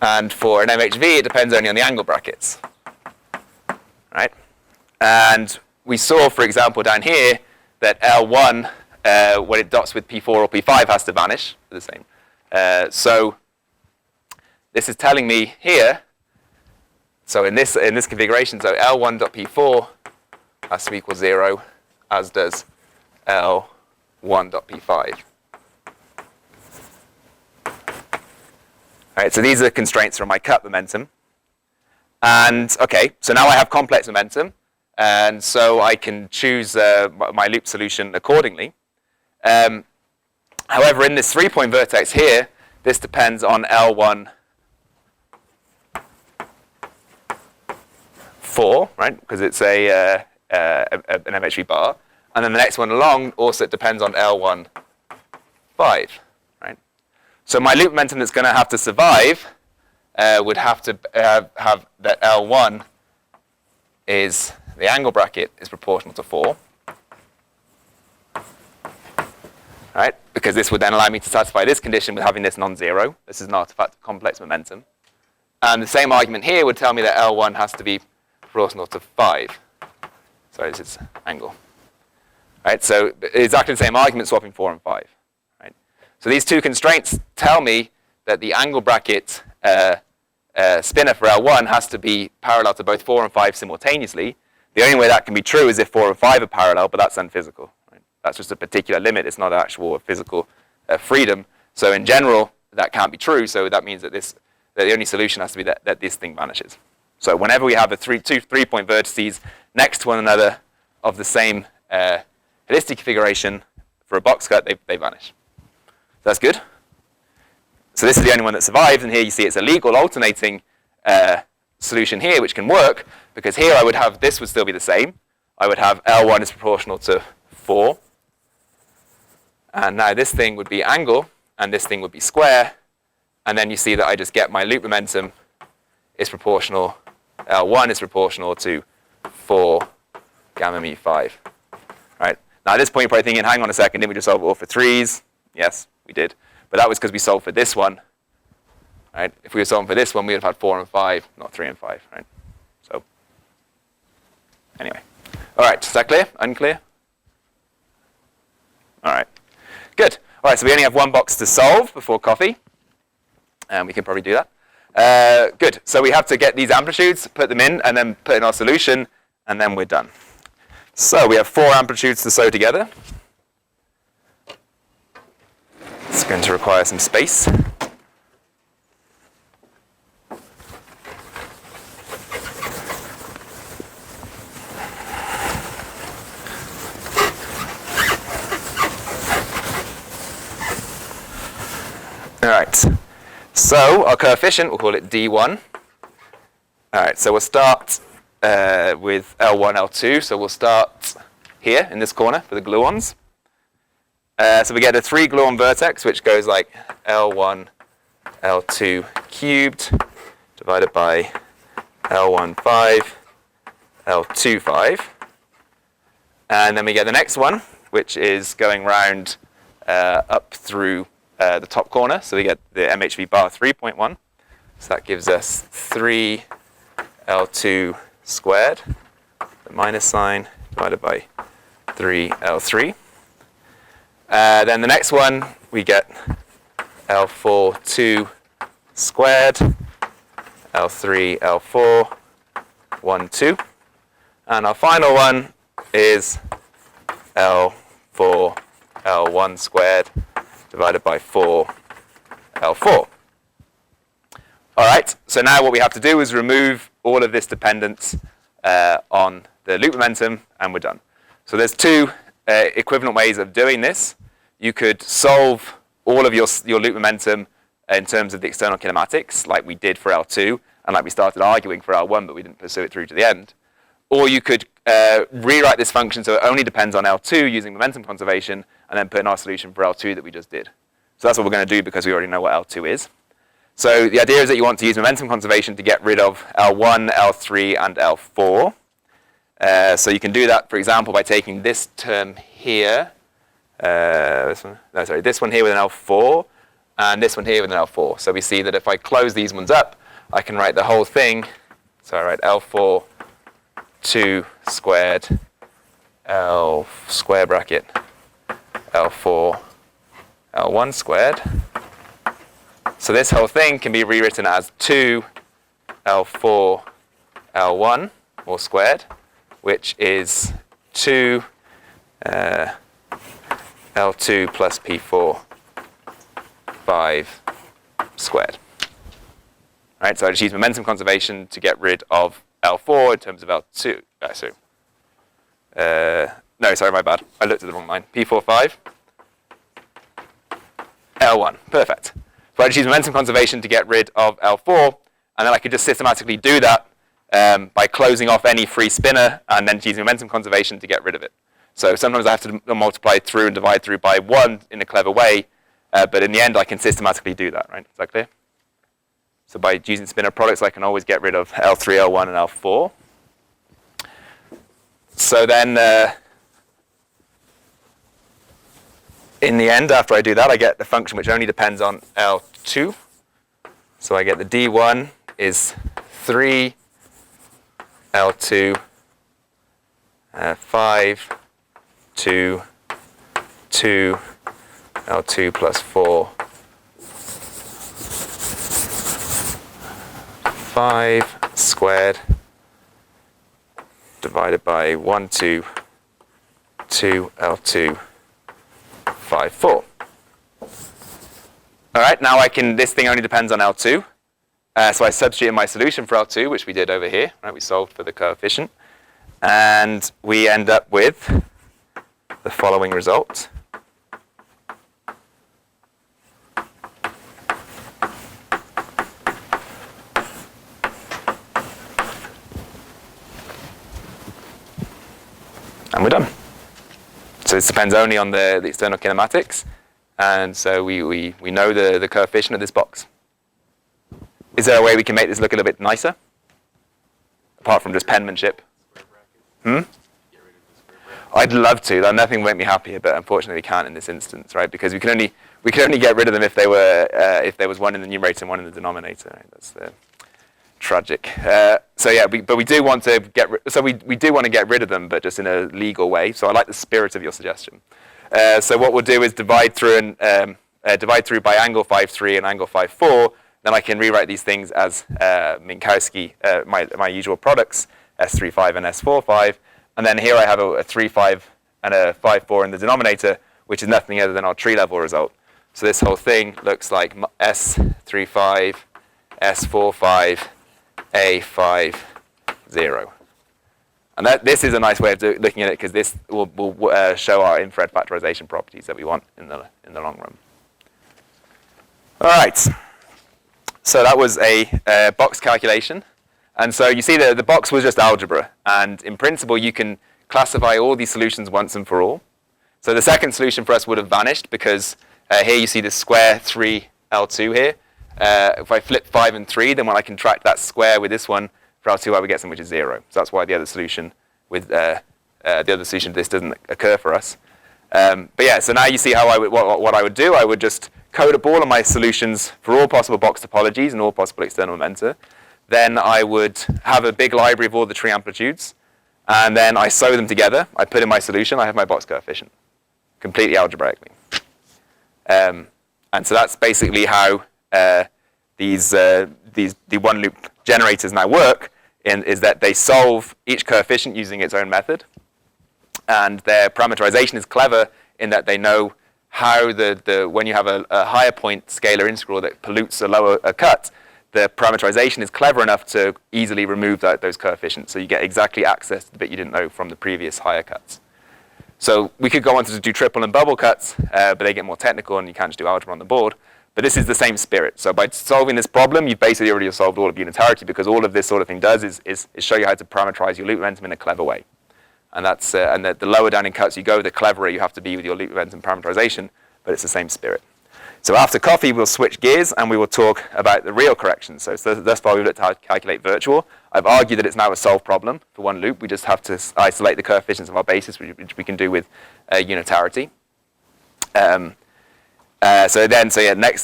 And for an MHV, it depends only on the angle brackets. Right? And we saw, for example, down here, that L1, when it dots with P4 or P5, has to vanish for the same. So this is telling me here, so in this configuration, so L1.P4 has to equal 0, as does L1.P5. All right, so these are constraints from my cut momentum. And OK, so now I have complex momentum. And so I can choose my loop solution accordingly. However, in this 3-point vertex here, this depends on L1 4, right? Because it's an MHV bar. And then the next one along also depends on L1 5, right? So my loop momentum that's going to have to survive would have to have that L1 is the angle bracket is proportional to 4. Right? Because this would then allow me to satisfy this condition with having this non-zero. This is an artifact of complex momentum. And the same argument here would tell me that L1 has to be proportional to 5. Sorry, this is angle. Right? So exactly the same argument swapping 4 and 5. Right? So these two constraints tell me that the angle bracket spinner for L1 has to be parallel to both 4 and 5 simultaneously. The only way that can be true is if 4 and 5 are parallel, but that's unphysical. Right? That's just a particular limit. It's not actual physical freedom. So in general, that can't be true. So that means that the only solution has to be that this thing vanishes. So whenever we have two 3-point vertices next to one another of the same helicity configuration for a box cut, they vanish. So that's good. So this is the only one that survives, and here you see it's a legal alternating solution here, which can work, because here I would have, this would still be the same. I would have L1 is proportional to 4. And now this thing would be angle, and this thing would be square. And then you see that I just get my loop momentum is proportional, L1 is proportional to 4 gamma mu 5. Right? Now at this point you're probably thinking, hang on a second, didn't we just solve it all for 3s? Yes, we did. But that was because we solved for this one. Right? If we were solving for this one, we would have had 4 and 5, not 3 and 5. Right? So, anyway. All right, is that clear? Unclear? All right. Good. All right, so we only have one box to solve before coffee. And we can probably do that. Good. So we have to get these amplitudes, put them in, and then put in our solution, and then we're done. So we have 4 amplitudes to sew together. It's going to require some space. All right. So our coefficient, we'll call it D1. All right, so we'll start with L1, L2. So we'll start here in this corner for the gluons. So we get a 3-gluon vertex, which goes like L1, L2 cubed divided by L1, 5, L2, 5. And then we get the next one, which is going round up through the top corner. So we get the MHV bar 3.1. So that gives us 3 L2 squared, the minus sign, divided by 3 L3. Then the next one, we get L4 2 squared, L3 L4 1 2, and our final one is L4 L1 squared divided by 4 L4. All right, so now what we have to do is remove all of this dependence on the loop momentum, and we're done. So there's two equivalent ways of doing this. You could solve all of your loop momentum in terms of the external kinematics, like we did for L2, and like we started arguing for L1, but we didn't pursue it through to the end. Or you could rewrite this function so it only depends on L2 using momentum conservation, and then put in our solution for L2 that we just did. So that's what we're going to do because we already know what L2 is. So the idea is that you want to use momentum conservation to get rid of L1, L3, and L4. So you can do that, for example, by taking this term here, this one here with an L4, and this one here with an L4. So we see that if I close these ones up, I can write the whole thing. So I write L4 2 squared, L square bracket, L4, L1 squared. So this whole thing can be rewritten as 2 L4 L1 all squared, which is 2 L2 plus P4 5 squared. Right, so I just use momentum conservation to get rid of L4 in terms of L2. No, sorry, my bad. I looked at the wrong line. P4 5 L1. Perfect. So I just use momentum conservation to get rid of L4, and then I could just systematically do that by closing off any free spinner and then using momentum conservation to get rid of it. So sometimes I have to multiply through and divide through by 1 in a clever way, but in the end I can systematically do that, right? Is that clear? So by using spinner products, I can always get rid of L3, L1, and L4. So then in the end, after I do that, I get the function which only depends on L2. So I get the D1 is 3 L2 5 2 2 L2 plus 4 5 squared divided by 1 2 2 L2 5 4. All right, now this thing only depends on L2. So I substitute in my solution for L2, which we did over here. Right, we solved for the coefficient. And we end up with the following result. And we're done. So this depends only on the external kinematics. And so we know the coefficient of this box. Is there a way we can make this look a little bit nicer? Apart from just penmanship. I'd love to. That nothing would make me happier, but unfortunately we can't in this instance, right? Because we can only get rid of them if they were if there was one in the numerator and one in the denominator. Right? That's tragic. So yeah, but we do want to we do want to get rid of them, but just in a legal way. So I like the spirit of your suggestion. So what we'll do is divide through by angle 5.3 and angle 5.4. Then I can rewrite these things as Minkowski, my usual products, S3.5 and S4.5. And then here I have a 3.5 and a 5.4 in the denominator, which is nothing other than our tree level result. So this whole thing looks like S3.5, S4.5, A5, 0. And this is a nice way of looking at it, because this will show our infrared factorization properties that we want in the long run. All right. So that was a box calculation. And so you see the box was just algebra. And in principle, you can classify all these solutions once and for all. So the second solution for us would have vanished, because here you see the square 3L2 here. If I flip 5 and 3, then when I contract that square with this one, for L2 I would get something which is 0. So that's why the other solution with the other solution to this doesn't occur for us. But yeah, so now you see how what I would do. I would just code up all of my solutions for all possible box topologies and all possible external momenta. Then I would have a big library of all the tree amplitudes, and then I sew them together. I put in my solution. I have my box coefficient. completely algebraically. And so that's basically how the one loop generators now work, is that they solve each coefficient using its own method. And their parameterization is clever in that they know how when you have a higher point scalar integral that pollutes a lower cut, the parameterization is clever enough to easily remove those coefficients. So you get exactly access to the bit you didn't know from the previous higher cuts. So we could go on to do triple and bubble cuts, but they get more technical and you can't just do algebra on the board. But this is the same spirit. So by solving this problem, you've basically already solved all of unitarity, because all of this sort of thing does is show you how to parameterize your loop momentum in a clever way. And that's the lower down in cuts you go, the cleverer you have to be with your loop momentum parameterization, but it's the same spirit. So after coffee, we'll switch gears and we will talk about the real corrections. So thus far we've looked at how to calculate virtual. I've argued that it's now a solved problem for one loop. We just have to isolate the coefficients of our basis, which we can do with unitarity. Next,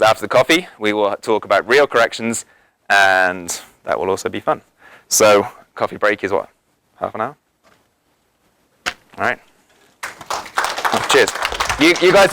after the coffee, we will talk about real corrections, and that will also be fun. So coffee break is what? Half an hour? All right. Cheers. You guys.